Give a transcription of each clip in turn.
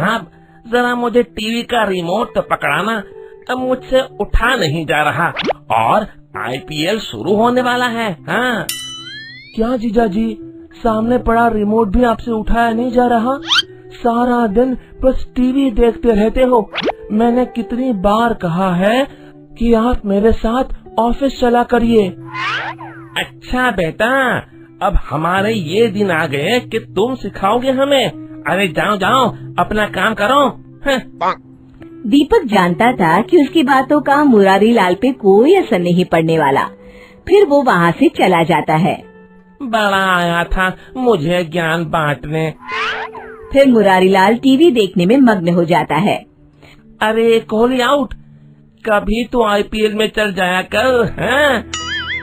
साहब, जरा मुझे टीवी का रिमोट तो पकड़ाना, अब मुझसे उठा नहीं जा रहा और आईपीएल शुरू होने वाला है। हाँ। क्या जीजा जी, सामने पड़ा रिमोट भी आपसे उठाया नहीं जा रहा? सारा दिन बस टीवी देखते रहते हो। मैंने कितनी बार कहा है कि आप मेरे साथ ऑफिस चला करिए। अच्छा बेटा, अब हमारे ये दिन आ गए कि तुम सिखाओगे हमें। अरे जाओ जाओ, अपना काम करो। दीपक जानता था कि उसकी बातों का मुरारी लाल पे कोई असर नहीं पड़ने वाला। फिर वो वहाँ से चला जाता है। बड़ा आया था मुझे ज्ञान बांटने। फिर मुरारी लाल टीवी देखने में मग्न हो जाता है। अरे कोहली आउट, कभी तो आईपीएल में चल जाया कर। हैं?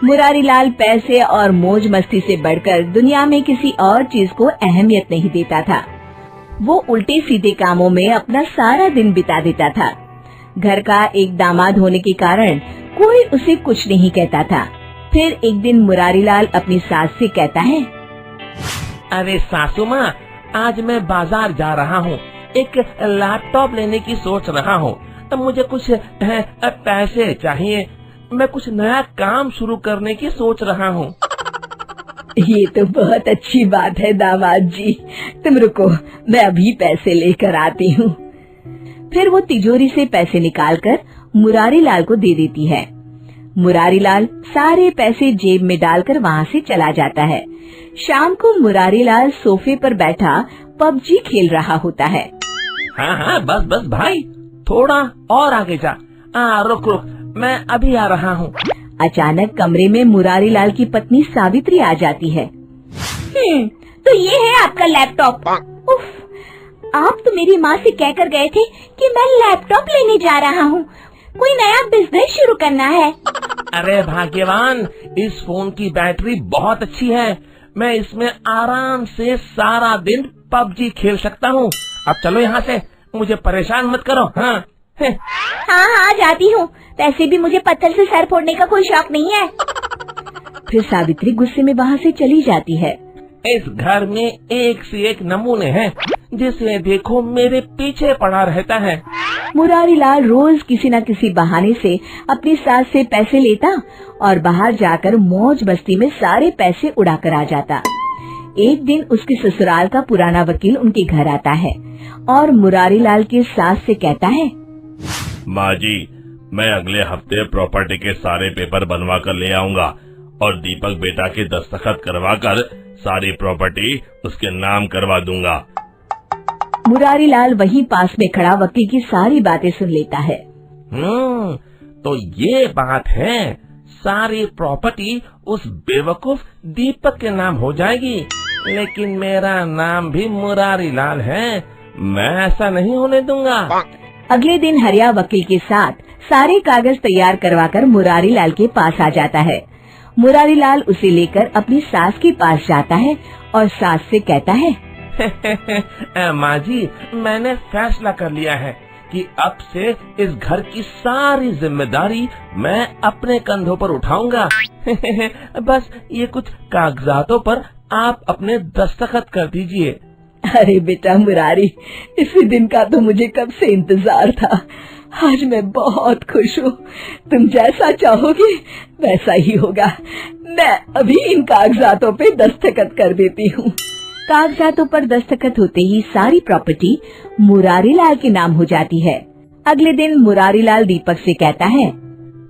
मुरारी लाल पैसे और मौज मस्ती से बढ़कर दुनिया में किसी और चीज को अहमियत नहीं देता था। वो उल्टे सीधे कामों में अपना सारा दिन बिता देता था। घर का एक दामाद होने के कारण कोई उसे कुछ नहीं कहता था। फिर एक दिन मुरारी लाल अपनी सास से कहता है, अरे सासू माँ, आज मैं बाजार जा रहा हूँ, एक लैपटॉप लेने की सोच रहा हूँ। अब मुझे कुछ पैसे चाहिए, मैं कुछ नया काम शुरू करने की सोच रहा हूँ। ये तो बहुत अच्छी बात है दामाद जी, तुम रुको, मैं अभी पैसे लेकर आती हूँ। फिर वो तिजोरी से पैसे निकालकर मुरारी लाल को दे देती है। मुरारी लाल सारे पैसे जेब में डालकर वहाँ से चला जाता है। शाम को मुरारी लाल सोफे पर बैठा पबजी खेल रहा होता है। हाँ हाँ, बस बस भाई, थोड़ा और आगे जा। रुक रुक, मैं अभी आ रहा हूँ। अचानक कमरे में मुरारी लाल की पत्नी सावित्री आ जाती है। तो ये है आपका लैपटॉप। उफ, आप तो मेरी माँ से कहकर गए थे कि मैं लैपटॉप लेने जा रहा हूँ, कोई नया बिजनेस शुरू करना है। अरे भाग्यवान, इस फोन की बैटरी बहुत अच्छी है, मैं इसमें आराम से सारा दिन पबजी खेल सकता हूँ। अब चलो यहाँ से, मुझे परेशान मत करो। हाँ हाँ, जाती हूँ। वैसे भी मुझे पत्थर से सर फोड़ने का कोई शौक नहीं है। फिर सावित्री गुस्से में वहाँ से चली जाती है। इस घर में एक से एक नमूने हैं, जिसे देखो मेरे पीछे पड़ा रहता है। मुरारी लाल रोज किसी न किसी बहाने से अपनी सास से पैसे लेता और बाहर जाकर मौज मस्ती में सारे पैसे उड़ा कर आ जाता। एक दिन उसके ससुराल का पुराना वकील उनके घर आता है और मुरारी लाल की सास से कहता है, माँ जी, मैं अगले हफ्ते प्रॉपर्टी के सारे पेपर बनवा कर ले आऊंगा और दीपक बेटा के दस्तखत करवा कर सारी प्रॉपर्टी उसके नाम करवा दूंगा। मुरारी लाल वहीं पास में खड़ा वकील की सारी बातें सुन लेता है। तो ये बात है, सारी प्रॉपर्टी उस बेवकूफ दीपक के नाम हो जाएगी, लेकिन मेरा नाम भी मुरारी लाल है, मैं ऐसा नहीं होने दूंगा। अगले दिन हरिया वकील के साथ सारे कागज तैयार करवाकर मुरारी लाल के पास आ जाता है। मुरारी लाल उसे लेकर अपनी सास के पास जाता है और सास से कहता है, माँ जी, मैंने फैसला कर लिया है कि अब से इस घर की सारी जिम्मेदारी मैं अपने कंधों पर उठाऊंगा। बस ये कुछ कागजातों पर आप अपने दस्तखत कर दीजिए। अरे बेटा मुरारी, इसी दिन का तो मुझे कब से इंतजार था। आज मैं बहुत खुश हूँ। तुम जैसा चाहोगे वैसा ही होगा। मैं अभी इन कागजातों पे दस्तखत कर देती हूँ। कागजातों पर दस्तखत होते ही सारी प्रॉपर्टी मुरारी लाल के नाम हो जाती है। अगले दिन मुरारी लाल दीपक से कहता है,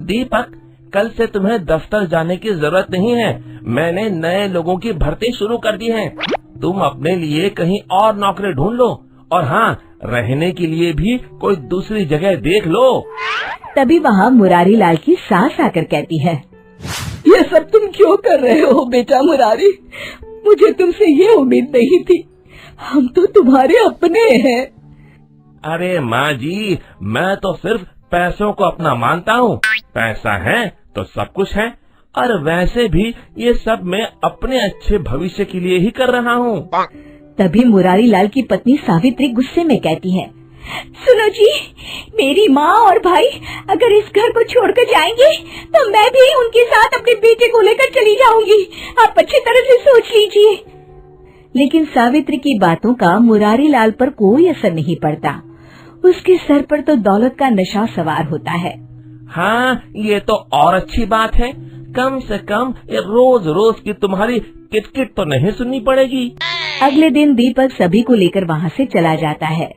दीपक, कल से तुम्हें दफ्तर जाने की जरूरत नहीं है, मैंने नए लोगों की भर्ती शुरू कर दी है। तुम अपने लिए कहीं और नौकरी ढूंढ लो, और हाँ, रहने के लिए भी कोई दूसरी जगह देख लो। तभी वहाँ मुरारी लाल की सास आकर कहती है, ये सब तुम क्यों कर रहे हो बेटा मुरारी? मुझे तुमसे ये उम्मीद नहीं थी। हम तो तुम्हारे अपने हैं। अरे माँ जी, मैं तो सिर्फ पैसों को अपना मानता हूँ। पैसा है तो सब कुछ है, और वैसे भी ये सब मैं अपने अच्छे भविष्य के लिए ही कर रहा हूँ। तभी मुरारी लाल की पत्नी सावित्री गुस्से में कहती है, सुनो जी, मेरी माँ और भाई अगर इस घर को छोड़कर जाएंगे तो मैं भी उनके साथ अपने बेटे को लेकर चली जाऊंगी। आप अच्छी तरह से सोच लीजिए। लेकिन सावित्री की बातों का मुरारी लाल पर कोई असर नहीं पड़ता। उसके सर पर तो दौलत का नशा सवार होता है। हाँ, ये तो और अच्छी बात है। कम से कम ये रोज रोज की तुम्हारी किटकिट तो नहीं सुननी पड़ेगी। अगले दिन दीपक सभी को लेकर वहाँ से चला जाता है।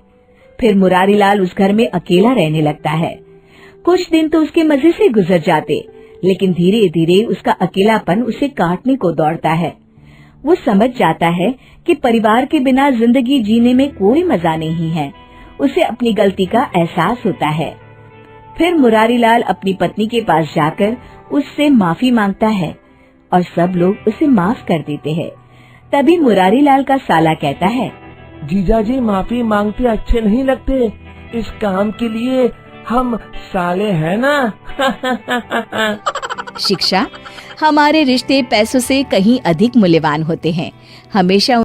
फिर मुरारी लाल उस घर में अकेला रहने लगता है। कुछ दिन तो उसके मजे से गुजर जाते, लेकिन धीरे धीरे उसका अकेलापन उसे काटने को दौड़ता है। वो समझ जाता है कि परिवार के बिना जिंदगी जीने में कोई मजा नहीं है। उसे अपनी गलती का एहसास होता है। फिर मुरारी लाल अपनी पत्नी के पास जाकर उससे माफी मांगता है और सब लोग उसे माफ कर देते हैं। तभी मुरारी लाल का साला कहता है, जीजा जी माफी मांगते अच्छे नहीं लगते। इस काम के लिए हम साले हैं ना। शिक्षा, हमारे रिश्ते पैसों से कहीं अधिक मूल्यवान होते हैं। हमेशा